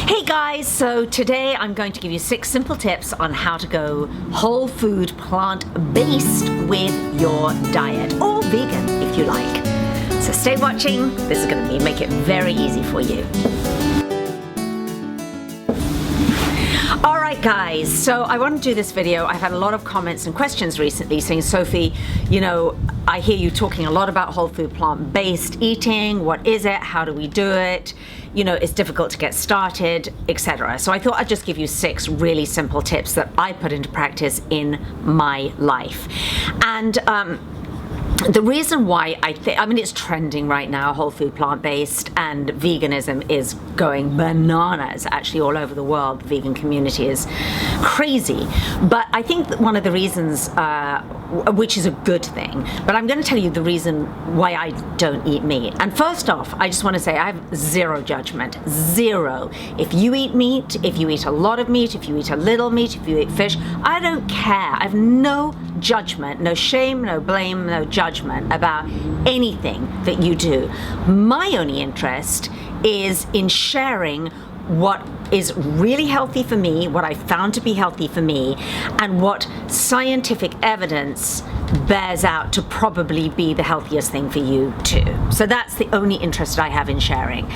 Hey guys, so today I'm going to give you 6 simple tips on how to go whole food, plant-based with your diet, or vegan if you like. So stay watching, this is going to make it very easy for you. Alright guys, so I want to do this video. I've had a lot of comments and questions recently saying, Sophie, you know, I hear you talking a lot about whole food plant-based eating. What is it? How do we do it? You know, it's difficult to get started, etc. So I thought I'd just give you 6 really simple tips that I put into practice in my life. And the reason why I mean, it's trending right now, whole food plant-based, and veganism is going bananas actually all over the world. The vegan community is crazy. But I think that one of the reasons, which is a good thing, but I'm going to tell you the reason why I don't eat meat. And first off, I just want to say I have zero judgment, zero. If you eat meat, if you eat a lot of meat, if you eat a little meat, if you eat fish, I don't care. I have no judgment, no shame, no blame, no judgment about anything that you do. My only interest is in sharing what is really healthy for me, what I found to be healthy for me, and what scientific evidence bears out to probably be the healthiest thing for you too. So that's the only interest I have in sharing.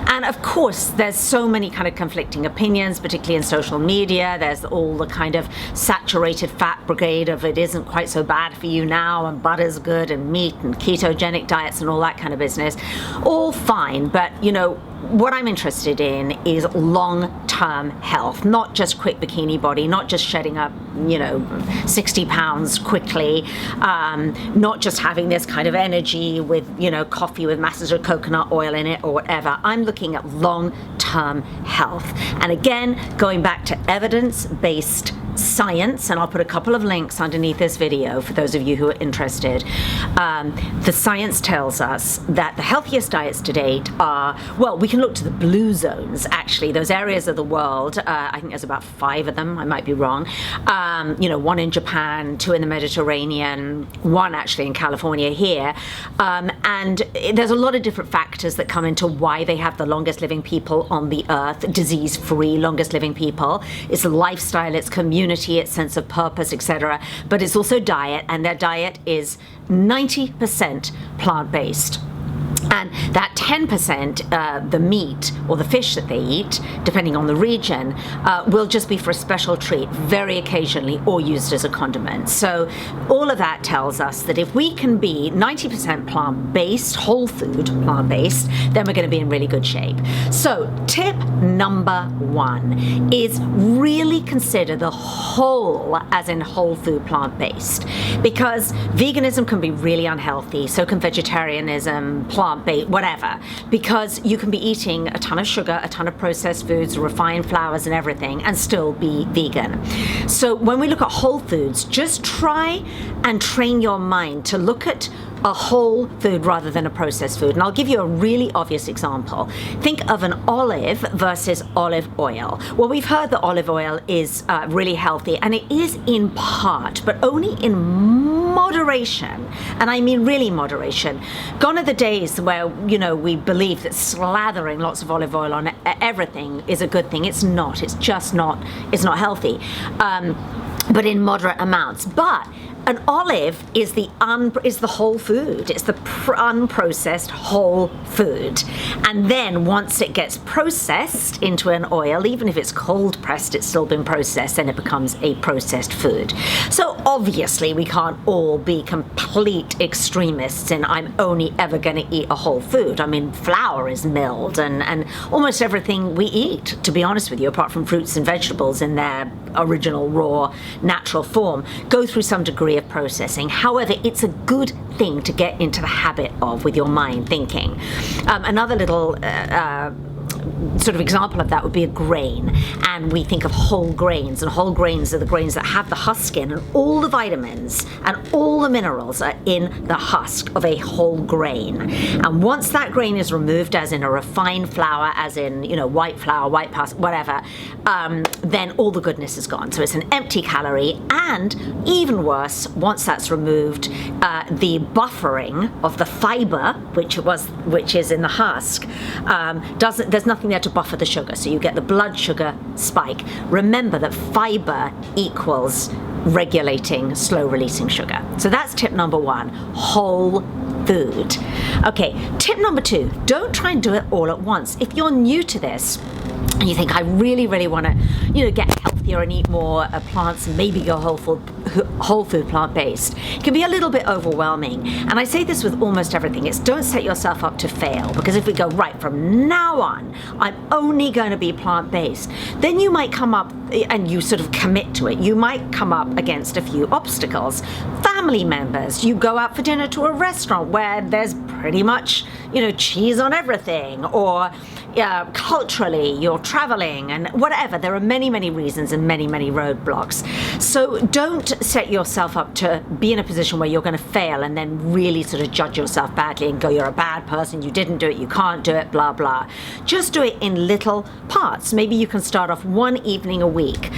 And of course, there's so many kind of conflicting opinions, particularly in social media. There's all the kind of saturated fat brigade of it isn't quite so bad for you now, and butter's good, and meat, and ketogenic diets, and all that kind of business. All fine, but you know, what I'm interested in is long-term health, not just quick bikini body, not just shedding up, you know, 60 pounds quickly, not just having this kind of energy with, you know, coffee with masses of coconut oil in it or whatever. I'm looking at long-term health. And again, going back to evidence-based science, and I'll put a couple of links underneath this video for those of you who are interested. The science tells us that the healthiest diets to date are, well, we can look to the blue zones, actually, those areas of the world. I think there's about 5 of them, I might be wrong. You know, 1 in Japan, 2 in the Mediterranean, 1 actually in California here. And there's a lot of different factors that come into why they have the longest living people on the earth, disease-free, longest living people. It's lifestyle, it's community, its sense of purpose, etc. But it's also diet, and their diet is 90% plant-based. And that 10%, the meat or the fish that they eat, depending on the region, will just be for a special treat, very occasionally, or used as a condiment. So all of that tells us that if we can be 90% plant-based, whole food plant-based, then we're going to be in really good shape. So tip number 1 is really consider the whole, as in whole food plant-based, because veganism can be really unhealthy, so can vegetarianism, plant-based, whatever, because you can be eating a ton of sugar, a ton of processed foods, refined flours and everything, and still be vegan. So when we look at whole foods, just try and train your mind to look at a whole food rather than a processed food. And I'll give you a really obvious example. Think of an olive versus olive oil. Well, we've heard that olive oil is really healthy, and it is in part, but only in moderation. And I mean really moderation. Gone are the days where, you know, we believe that slathering lots of olive oil on everything is a good thing. It's not. It's just not. It's not healthy. But in moderate amounts. But an olive is the whole food. It's the unprocessed whole food. And then once it gets processed into an oil, even if it's cold pressed, it's still been processed, and it becomes a processed food. So obviously we can't all be complete extremists in I'm only ever going to eat a whole food. I mean, flour is milled, and almost everything we eat, to be honest with you, apart from fruits and vegetables in their original raw natural form, go through some degree of processing. However, it's a good thing to get into the habit of with your mind thinking. Another little sort of example of that would be a grain, and we think of whole grains, and whole grains are the grains that have the husk in, and all the vitamins and all the minerals are in the husk of a whole grain. And once that grain is removed, as in a refined flour, as in, you know, white flour, white pasta, whatever, then all the goodness is gone. So it's an empty calorie, and even worse, once that's removed, the buffering of the fiber, which is in the husk, there's nothing there to buffer the sugar, so you get the blood sugar spike. Remember that fiber equals regulating slow releasing sugar. So that's tip number one, whole food. Okay, tip number two, don't try and do it all at once. If you're new to this and you think I really want to, get healthier and eat more plants and maybe go whole food plant-based, it can be a little bit overwhelming. And I say this with almost everything. It's don't set yourself up to fail, because if we go right from now on, I'm only going to be plant-based, then you might come up and you sort of commit to it. You might come up against a few obstacles. Family members, you go out for dinner to a restaurant where there's pretty much, cheese on everything, or culturally you're traveling and whatever. There are many reasons and many roadblocks. So don't set yourself up to be in a position where you're going to fail and then really sort of judge yourself badly and go, you're a bad person, you didn't do it, you can't do it, blah blah. Just do it in little parts. Maybe you can start off one evening a week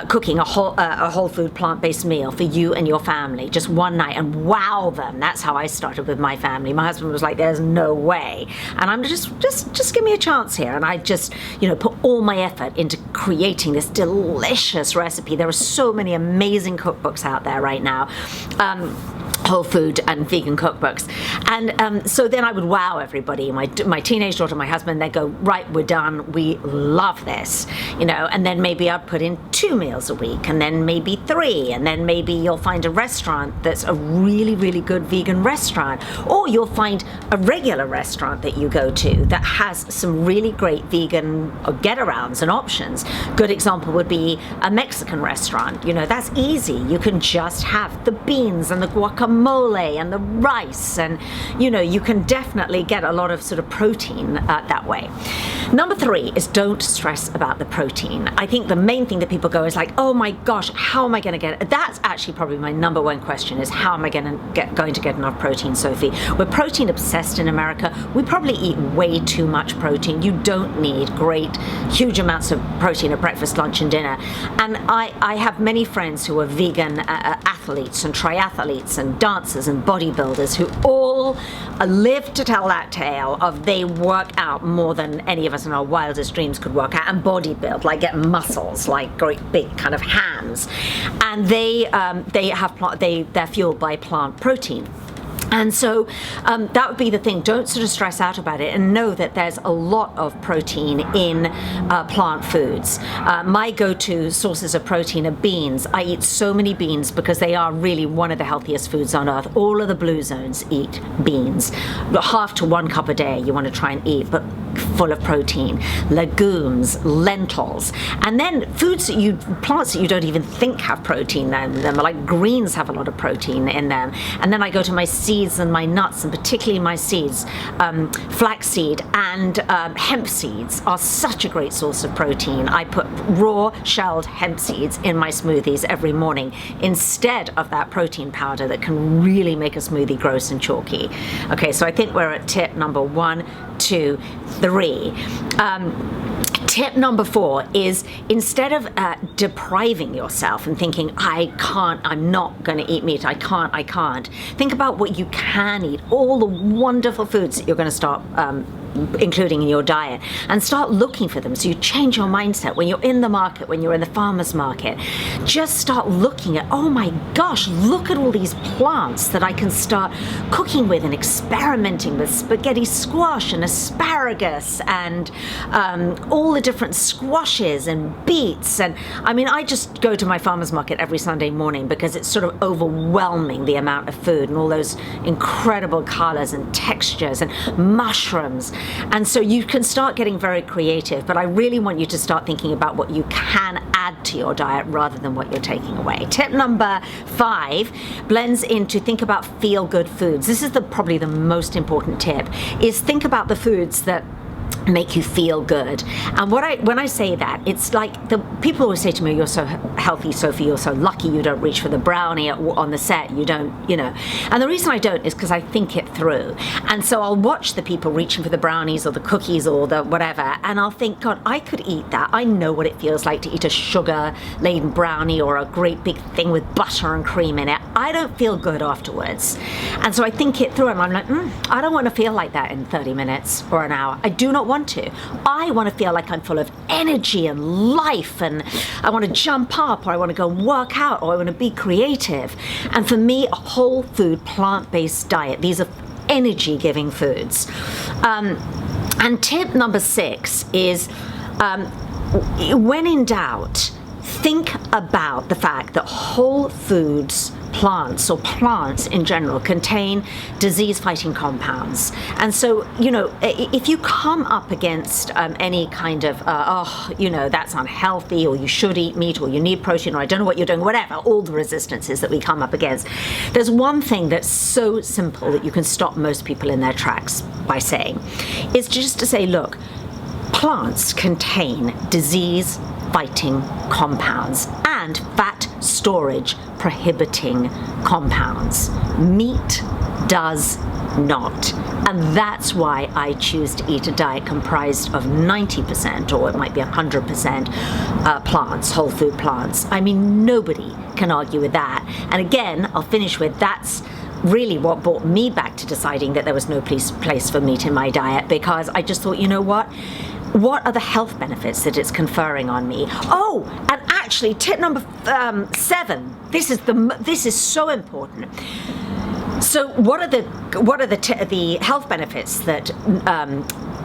cooking a whole food plant-based meal for you and your family, just one night, and wow them. That's how I started with my family. My husband was like, there's no way, and I'm just give me a chance here. And I just put all my effort into creating this delicious recipe. There are so many amazing cookbooks out there right now, whole food and vegan cookbooks, and so then I would wow everybody. My teenage daughter, my husband, they'd go, right, we're done, we love this, and then maybe I'd put in 2 meals a week, and then maybe 3, and then maybe you'll find a restaurant that's a really good vegan restaurant, or you'll find a regular restaurant that you go to that has some really great vegan get-arounds and options. Good example would be a Mexican restaurant. That's easy. You can just have the beans and the guacamole and the rice, and you can definitely get a lot of sort of protein that way. Number 3 is don't stress about the protein. I think the main thing that people go is like, oh my gosh, how am I going to get it? That's actually probably my number one question, is how am I going to get enough protein, Sophie? We're protein obsessed in America. We probably eat way too much protein. You don't need huge amounts of protein at breakfast, lunch and dinner. And I have many friends who are vegan athletes and triathletes and dancers and bodybuilders who all live to tell that tale of they work out more than any of us in our wildest dreams could work out, and bodybuild, like get muscles, like great big kind of hams, and they're fueled by plant protein. And so that would be the thing. Don't sort of stress out about it, and know that there's a lot of protein in plant foods. My go-to sources of protein are beans. I eat so many beans because they are really one of the healthiest foods on earth. All of the blue zones eat beans. Half to 1 cup a day you want to try and eat, but full of protein. Legumes, lentils, and then plants that you don't even think have protein in them, like greens have a lot of protein in them. And then I go to my seeds and my nuts, and particularly my seeds. Flaxseed and hemp seeds are such a great source of protein. I put raw shelled hemp seeds in my smoothies every morning instead of that protein powder that can really make a smoothie gross and chalky. Okay, so I think we're at tip number 1, 2, 3. Tip number 4 is, instead of depriving yourself and thinking, I'm not going to eat meat, I can't, think about what you can eat, all the wonderful foods that you're going to start including in your diet, and start looking for them. So you change your mindset when you're in the market, when you're in the farmer's market. Just start looking at, oh my gosh, look at all these plants that I can start cooking with and experimenting with. Spaghetti squash and asparagus and all the different squashes and beets. And I mean, I just go to my farmer's market every Sunday morning because it's sort of overwhelming, the amount of food and all those incredible colors and textures and mushrooms. And so you can start getting very creative, but I really want you to start thinking about what you can add to your diet rather than what you're taking away. Tip number 5 blends into think about feel-good foods. This is probably the most important tip, is think about the foods that make you feel good. And when I say that, it's like the people always say to me, you're so healthy, Sophie, you're so lucky you don't reach for the brownie on the set, you don't, and the reason I don't is because I think it through. And so I'll watch the people reaching for the brownies or the cookies or the whatever, and I'll think, God, I could eat that. I know what it feels like to eat a sugar-laden brownie or a great big thing with butter and cream in it. I don't feel good afterwards. And so I think it through, and I'm like, I don't want to feel like that in 30 minutes or an hour. I do not want want to. I want to feel like I'm full of energy and life, and I want to jump up, or I want to go and work out, or I want to be creative. And for me, a whole food, plant-based diet, these are energy-giving foods. And tip number 6 is, when in doubt, think about the fact that whole foods, plants, or plants in general, contain disease-fighting compounds. And so, if you come up against any kind of, that's unhealthy, or you should eat meat, or you need protein, or I don't know what you're doing, whatever, all the resistances that we come up against, there's one thing that's so simple that you can stop most people in their tracks by saying, is just to say, look, plants contain disease-fighting compounds and fat storage prohibiting compounds. Meat does not. And that's why I choose to eat a diet comprised of 90%, or it might be 100% plants, whole food plants. I mean, nobody can argue with that. And again, I'll finish with, that's really what brought me back to deciding that there was no place for meat in my diet, because I just thought, you know what are the health benefits that it's conferring on me? Oh, and actually, tip number 7. This is so important. So, what are the health benefits that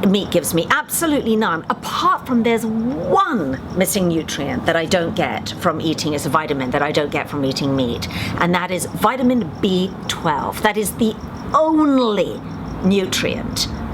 meat gives me? Absolutely none. Apart from there's one missing nutrient that I don't get from eating. It's a vitamin that I don't get from eating meat, and that is vitamin B12. That is the only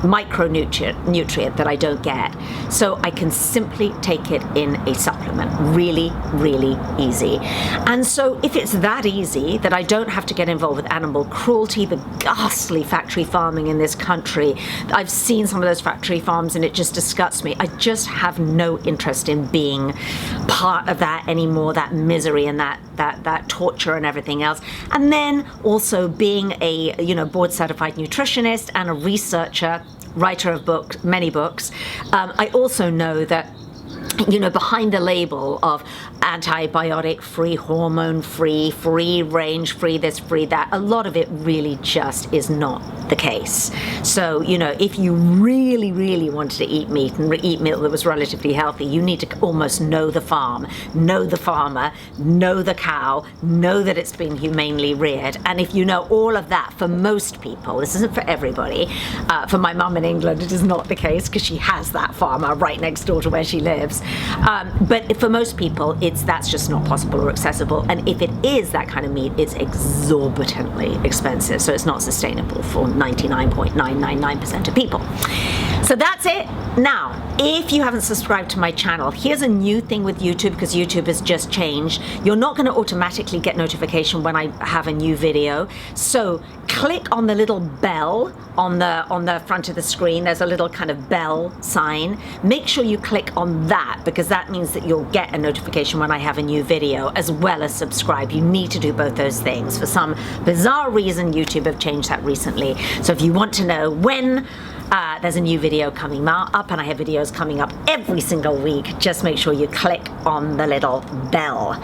micronutrient that I don't get. So I can simply take it in a supplement. Really, really easy. And so if it's that easy that I don't have to get involved with animal cruelty, the ghastly factory farming in this country, I've seen some of those factory farms and it just disgusts me. I just have no interest in being part of that anymore, that misery and that torture and everything else. And then also being a board certified nutritionist and a researcher, writer of many books, I also know that behind the label of antibiotic free, hormone free, free range, free this, free that, a lot of it really just is not the case. So, if you really, really wanted to eat meat and eat meat that was relatively healthy, you need to almost know the farm, know the farmer, know the cow, know that it's been humanely reared. And if you know all of that, for most people, this isn't for everybody, for my mum in England, it is not the case because she has that farmer right next door to where she lives. But for most people, that's just not possible or accessible. And if it is that kind of meat, it's exorbitantly expensive. So it's not sustainable for 99.999% of people. So that's it. Now, if you haven't subscribed to my channel, here's a new thing with YouTube, because YouTube has just changed. You're not going to automatically get notification when I have a new video. So click on the little bell on the front of the screen. There's a little kind of bell sign. Make sure you click on that, because that means that you'll get a notification when I have a new video, as well as subscribe. You need to do both those things. For some bizarre reason, YouTube have changed that recently. So if you want to know when there's a new video coming up, and I have videos coming up every single week, just make sure you click on the little bell.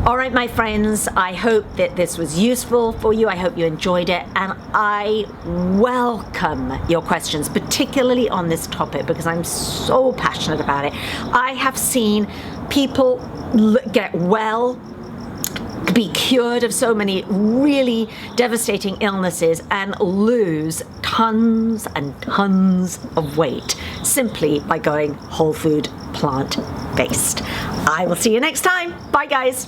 All right, my friends, I hope that this was useful for you. I hope you enjoyed it, and I welcome your questions, particularly on this topic, because I'm so passionate about it. I have seen people get well, be cured of so many really devastating illnesses, and lose tons and tons of weight simply by going whole food, plant-based. I will see you next time. Bye, guys.